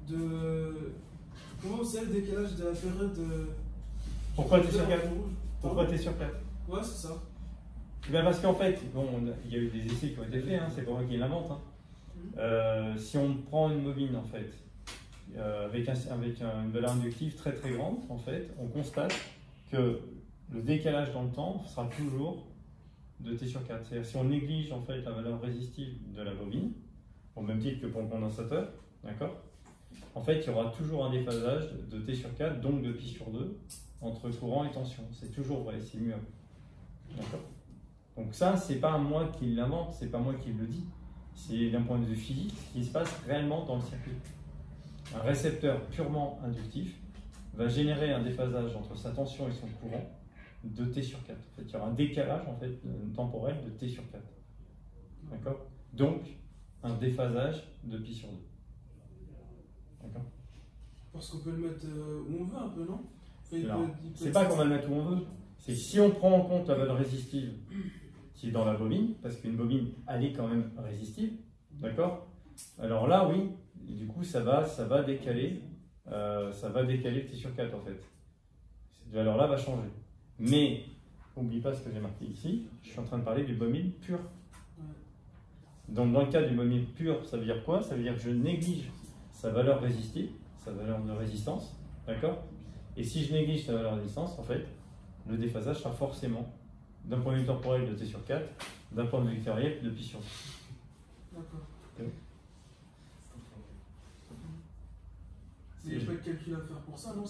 de... Comment c'est le décalage de la période de... Pourquoi tu es sur 4? Pourquoi tu es sur 4? Ouais, c'est ça. Ben parce qu'en fait, bon, il y a eu des essais qui ont été faits, hein, c'est pas moi qui l'invente. Hein. Si on prend une bobine en fait, avec une valeur inductive très très grande, en fait, on constate que le décalage dans le temps sera toujours de t sur 4. C'est-à-dire si on néglige en fait la valeur résistive de la bobine, au même titre que pour le condensateur, d'accord, en fait, il y aura toujours un déphasage de t sur 4, donc de pi sur 2, entre courant et tension. C'est toujours vrai, c'est immuable. D'accord. Donc ça, c'est pas moi qui l'invente, c'est pas moi qui le dis. C'est d'un point de vue physique ce qui se passe réellement dans le circuit. Un récepteur purement inductif va générer un déphasage entre sa tension et son courant de t sur 4. En fait, il y aura un décalage en fait, temporel de t sur 4. D'accord. Donc, un déphasage de pi sur 2. D'accord. Parce qu'on peut le mettre où on veut un peu, non? C'est pas qu'on va le mettre où on veut. C'est si on prend en compte la valeur résistive qui est dans la bobine, parce qu'une bobine, elle est quand même résistive, d'accord? Alors là, oui, et du coup, ça va décaler le t sur 4 en fait. Cette valeur-là va changer. Mais, n'oublie pas ce que j'ai marqué ici, je suis en train de parler d'une bobine pure. Donc dans le cas d'une bobine pure, ça veut dire quoi? Ça veut dire que je néglige sa valeur résistive, sa valeur de résistance, d'accord? Et si je néglige sa valeur de résistance, en fait, le déphasage sera forcément, d'un point de vue temporel de t sur 4, d'un point de vue vectoriel de pi sur 2. D'accord. Il n'y a pas de calcul à faire pour ça, non?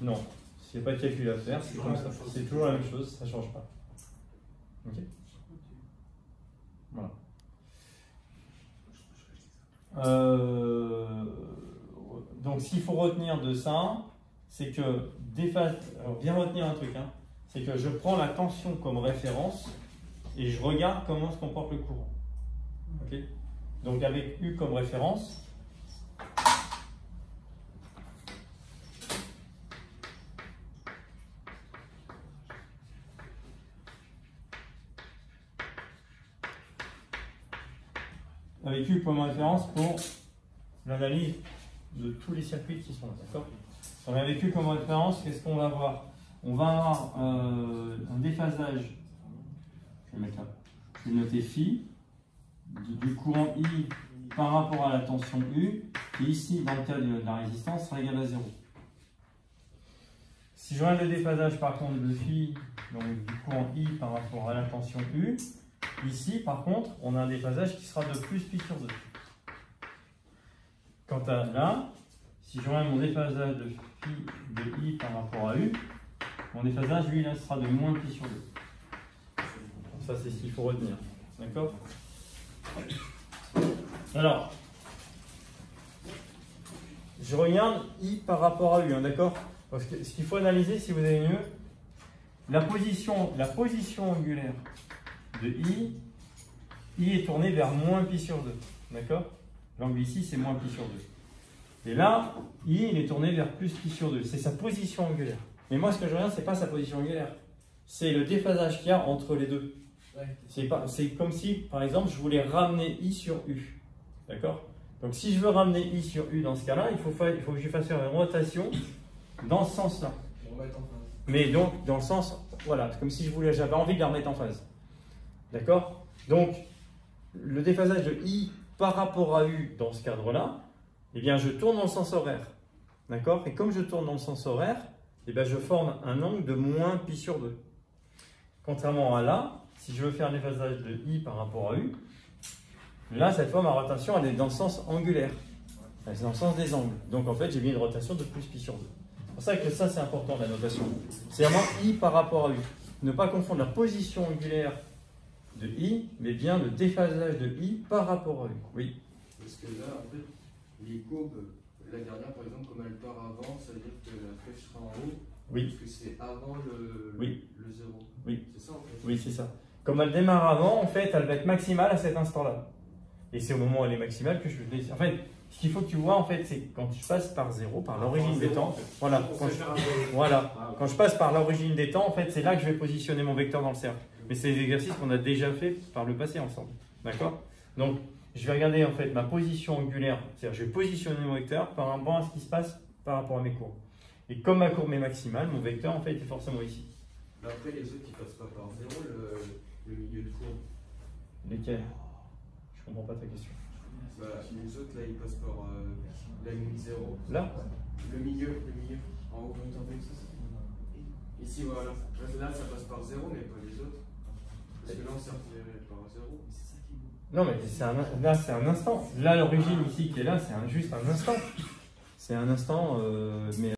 Non, s'il n'y a pas de calcul à faire, c'est comme ça. C'est toujours la même chose, ça ne change pas. Ok. Voilà. Donc s'il faut retenir de ça, c'est que alors bien retenir un truc, hein, c'est que je prends la tension comme référence et je regarde comment se comporte le courant. Okay. Donc avec U comme référence, pour l'analyse de tous les circuits qui sont là, d'accord? On a avec U comme référence, qu'est-ce qu'on va avoir? On va avoir un déphasage, je vais mettre là, je vais noter phi, du courant I par rapport à la tension U, qui ici, dans le cas de la résistance, sera égal à 0. Si je regarde le déphasage par contre de phi, donc du courant I par rapport à la tension U, ici par contre, on a un déphasage qui sera de plus pi sur 2. Quant à là, si je regarde mon déphasage de phi de I par rapport à U, mon déphasage, lui, là, sera de moins pi sur 2. Ça, c'est ce qu'il faut retenir. D'accord? Alors, je regarde I par rapport à U, hein, d'accord? Parce que ce qu'il faut analyser, si vous avez mieux, la position angulaire de I est tournée vers moins pi sur 2. D'accord? L'angle ici, c'est moins pi sur 2. Et là, I, il est tourné vers plus pi sur 2. C'est sa position angulaire. Mais moi, ce que je regarde, ce n'est pas sa position angulaire. C'est le déphasage qu'il y a entre les deux. C'est comme si, par exemple, je voulais ramener I sur U. D'accord? Donc, si je veux ramener I sur U dans ce cas-là, il faut que je fasse une rotation dans ce sens-là. Mais donc, dans le sens, voilà, comme si j'avais envie de la remettre en phase. D'accord? Donc, le déphasage de I par rapport à U dans ce cadre-là, eh bien, je tourne dans le sens horaire. D'accord? Et comme je tourne dans le sens horaire, eh bien, je forme un angle de moins pi sur 2. Contrairement à là, si je veux faire un déphasage de I par rapport à U, là, cette fois, ma rotation, elle est dans le sens angulaire. Elle est dans le sens des angles. Donc, en fait, j'ai mis une rotation de plus pi sur 2. C'est pour ça que ça, c'est important, la notation. C'est vraiment I par rapport à U. Ne pas confondre la position angulaire de I, mais bien le déphasage de I par rapport à U. Oui. Parce que là, en fait, les courbes, la dernière, par exemple, comme elle part avant, ça veut dire que la flèche sera en haut. Oui. Parce que c'est avant le 0. Oui. C'est ça, en fait. Oui, c'est ça. Comme elle démarre avant, en fait, elle va être maximale à cet instant-là. Et c'est au moment où elle est maximale que je vais décider. En fait, ce qu'il faut que tu vois, en fait, c'est quand je passe par 0, par l'origine des temps. Voilà. Quand je passe par l'origine des temps, en fait, c'est là que je vais positionner mon vecteur dans le cercle. Mais c'est des exercices qu'on a déjà fait par le passé ensemble. D'accord? Donc, je vais regarder en fait ma position angulaire, c'est-à-dire je vais positionner mon vecteur par rapport à ce qui se passe par rapport à mes courbes. Et comme ma courbe est maximale, mon vecteur en fait est forcément ici. Mais après, les autres, ils passent pas par 0, le milieu de courbe. Lesquels? Je comprends pas ta question. Bah, les autres, là, ils passent par la limite 0. Là? Le milieu, en haut. Ici, voilà. Là, ça passe par 0, mais pas les autres. Parce que là, on s'est retiré par 0. Non, mais là, c'est un instant. Là, l'origine ici qui est là, c'est juste un instant. C'est un instant, mais